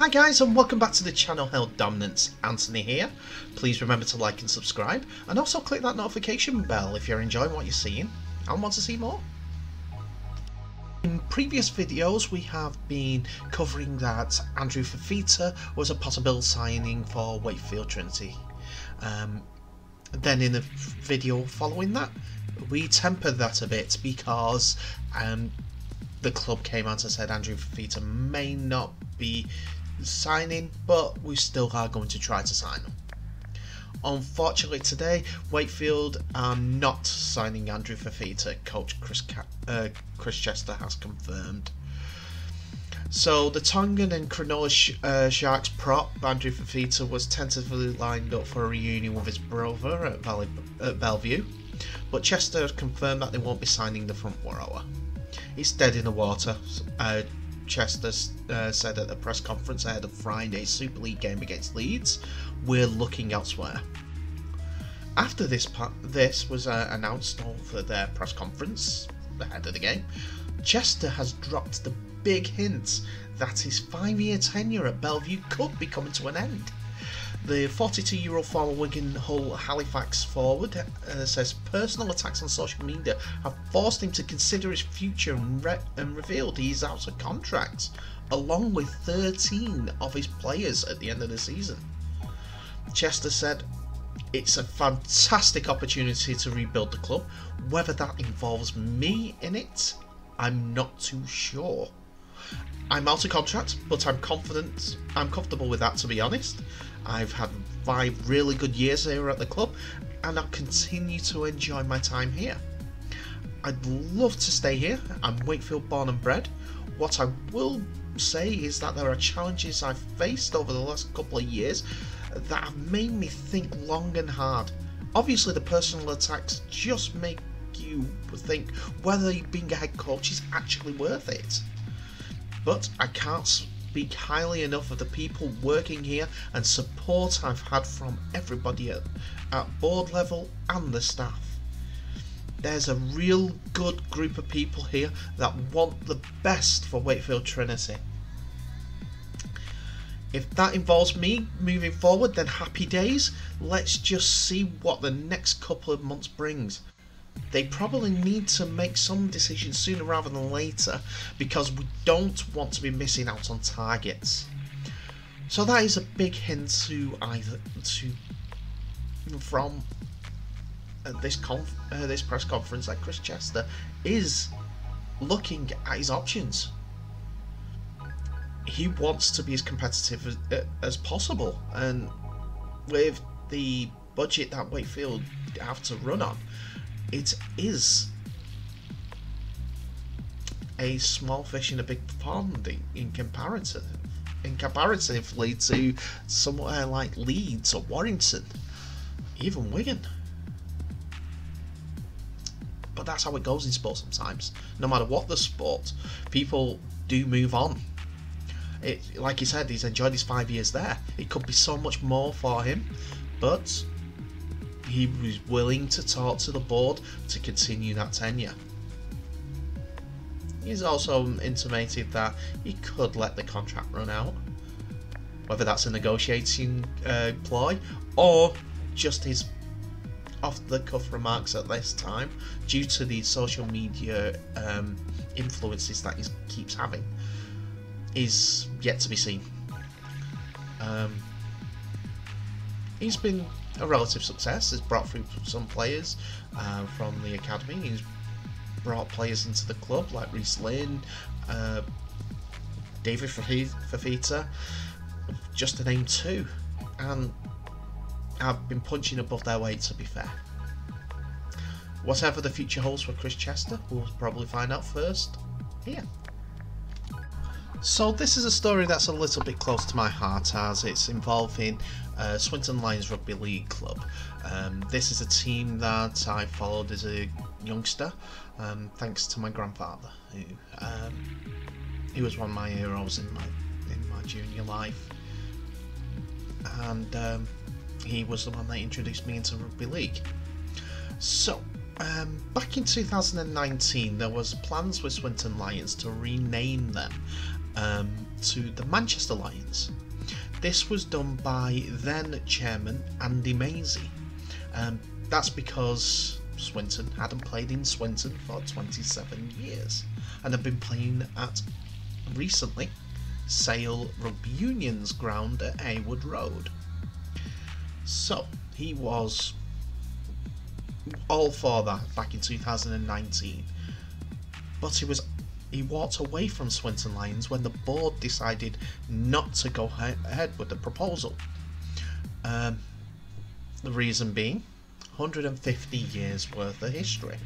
Hi guys, and welcome back to the channel Held Dominance. Anthony here. Please remember to like and subscribe, and also click that notification bell if you're enjoying what you're seeing and want to see more. In previous videos we have been covering that Andrew Fafita was a possible signing for Wakefield Trinity. Then in the video following that we tempered that a bit because the club came out and said Andrew Fafita may not be signing, but we still are going to try to sign him. Unfortunately today Wakefield are not signing Andrew Fafita. Coach Chris Chester has confirmed. So the Tongan and Cronulla Sharks prop Andrew Fafita was tentatively lined up for a reunion with his brother at Bellevue, but Chester confirmed that they won't be signing the front rower. It's dead in the water. Chester said at the press conference ahead of Friday's Super League game against Leeds, "We're looking elsewhere." After this was announced over their press conference ahead of the game, Chester has dropped the big hint that his 5-year tenure at Bellevue could be coming to an end. The 42-year-old former Wigan Hull Halifax forward says personal attacks on social media have forced him to consider his future and revealed he is out of contract, along with 13 of his players at the end of the season. Chester said, "It's a fantastic opportunity to rebuild the club. Whether that involves me in it, I'm not too sure. I'm out of contract, but I'm comfortable with that, to be honest. I've had 5 really good years here at the club, and I'll continue to enjoy my time here. I'd love to stay here. I'm Wakefield born and bred. What I will say is that there are challenges I've faced over the last couple of years that have made me think long and hard. Obviously the personal attacks just make you think whether being a head coach is actually worth it. But I can't speak highly enough of the people working here and support I've had from everybody at board level and the staff. There's a real good group of people here that want the best for Wakefield Trinity. If that involves me moving forward, then happy days. Let's just see what the next couple of months brings. They probably need to make some decisions sooner rather than later because we don't want to be missing out on targets." So that is a big hint from this press conference that Chris Chester is looking at his options. He wants to be as competitive as possible, and with the budget that Wakefield have to run on, it is a small fish in a big pond comparatively to somewhere like Leeds or Warrington, even Wigan. But that's how it goes in sport sometimes. No matter what the sport, people do move on. Like he said, he's enjoyed his 5 years there. It could be so much more for him, but he was willing to talk to the board to continue that tenure. He's also intimated that he could let the contract run out, whether that's a negotiating ploy or just his off-the-cuff remarks at this time due to the social media influences that he keeps having is yet to be seen. He's been a relative success. He's brought through some players from the academy. He's brought players into the club like Reece Lynn, David Fafita, just to name 2, and have been punching above their weight, to be fair. Whatever the future holds for Chris Chester, we'll probably find out first here. So this is a story that's a little bit close to my heart as it's involving Swinton Lions Rugby League Club. This is a team that I followed as a youngster, thanks to my grandfather, who was one of my heroes in my junior life, and he was the one that introduced me into rugby league. So back in 2019 there was plans with Swinton Lions to rename them to the Manchester Lions. This was done by then chairman Andy Mazie. That's because Swinton hadn't played in Swinton for 27 years and had been playing at, recently, Sale Rugby Union's ground at Heywood Road. So he was all for that back in 2019, but he walked away from Swinton Lions when the board decided not to go ahead with the proposal. The reason being 150 years worth of history.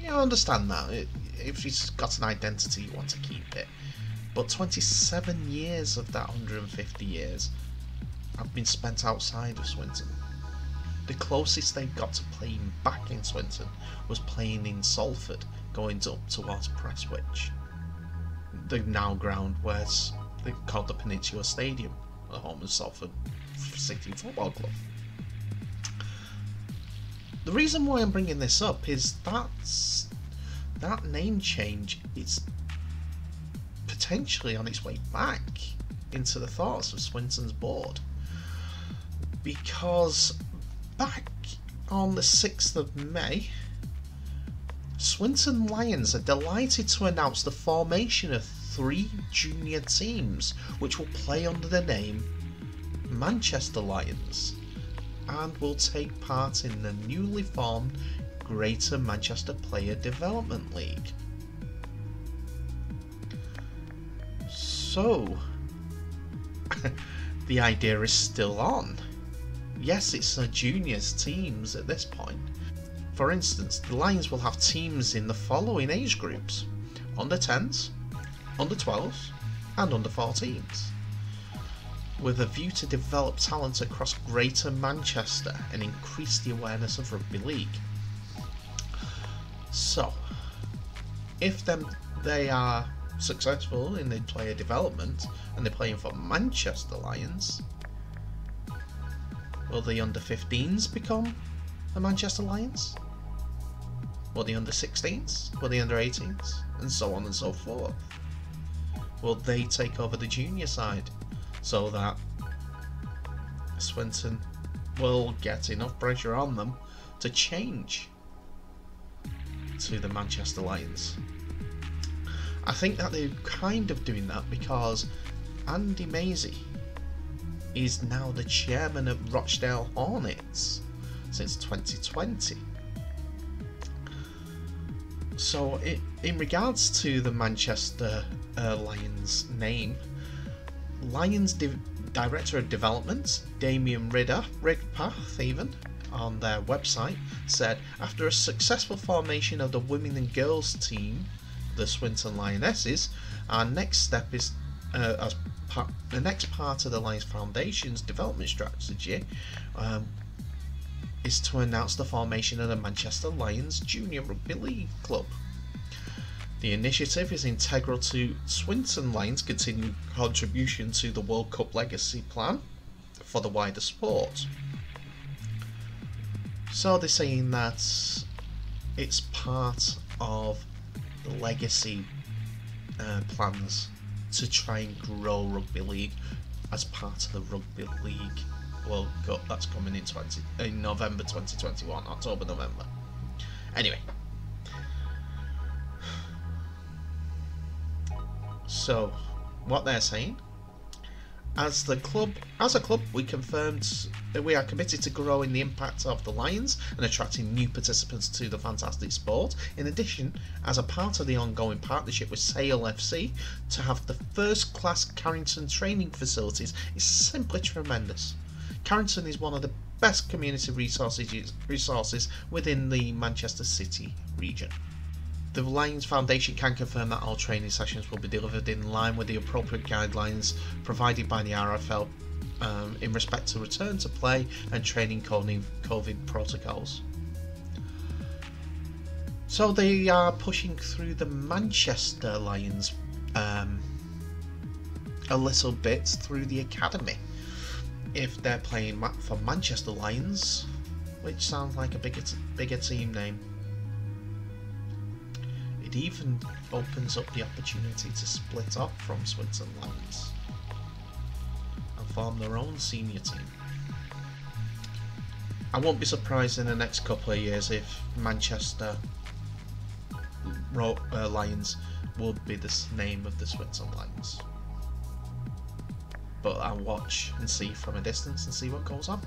You understand that. If you've got an identity, you want to keep it. But 27 years of that 150 years have been spent outside of Swinton. The closest they got to playing back in Swinton was playing in Salford, going up towards Prestwich, the now ground where they called the Peninsula Stadium, the home of Salford City Football Club. The reason why I'm bringing this up is that name change is potentially on its way back into the thoughts of Swinton's board, because back on the 6th of May, Swinton Lions are delighted to announce the formation of 3 junior teams which will play under the name Manchester Lions and will take part in the newly formed Greater Manchester Player Development League. So, the idea is still on. Yes, it's a juniors teams at this point. For instance, the Lions will have teams in the following age groups: under 10s, under 12s and under 14s, with a view to develop talent across Greater Manchester and increase the awareness of rugby league. So, if they are successful in the player development and they're playing for Manchester Lions, will the under 15s become the Manchester Lions? Will the under 16s? Will the under 18s? And so on and so forth. Will they take over the junior side so that Swinton will get enough pressure on them to change to the Manchester Lions? I think that they're kind of doing that because Andy Mazie is now the chairman of Rochdale Hornets since 2020. So in regards to the Manchester Lions name, Lions Director of Development Damien Ridpath even on their website said, after a successful formation of the women and girls team, the Swinton Lionesses, our next step is the next part of the Lions Foundation's development strategy is to announce the formation of the Manchester Lions Junior Rugby League Club. The initiative is integral to Swinton Lions' continued contribution to the World Cup legacy plan for the wider sport. So they're saying that it's part of the legacy plans to try and grow rugby league as part of the Rugby League World Cup that's coming in November 2021, October-November. Anyway, so what they're saying, as a club, we confirmed that we are committed to growing the impact of the Lions and attracting new participants to the fantastic sport. In addition, as a part of the ongoing partnership with Sale FC, to have the first-class Carrington training facilities is simply tremendous. Carrington is one of the best community resources within the Manchester City region. The Lions Foundation can confirm that all training sessions will be delivered in line with the appropriate guidelines provided by the RFL in respect to return to play and training COVID protocols. So they are pushing through the Manchester Lions a little bit through the academy. If they're playing for Manchester Lions, which sounds like a bigger team name. It it even opens up the opportunity to split off from Switzerland and form their own senior team. I won't be surprised in the next couple of years if Manchester Lions will be the name of the Switzerland Lions. But I'll watch and see from a distance and see what goes on.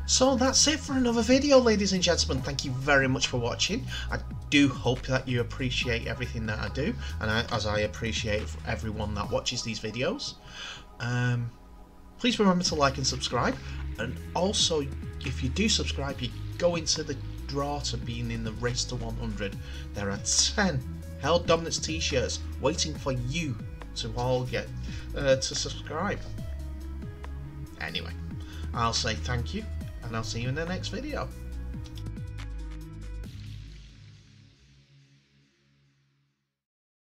So that's it for another video, ladies and gentlemen. Thank you very much for watching. I do hope that you appreciate everything that I do, and as I appreciate everyone that watches these videos. Please remember to like and subscribe, and also if you do subscribe, you go into the draw to being in the race to 100. There are 10 Hell Dominance t-shirts waiting for you to all get to subscribe. Anyway, I'll say thank you, and I'll see you in the next video.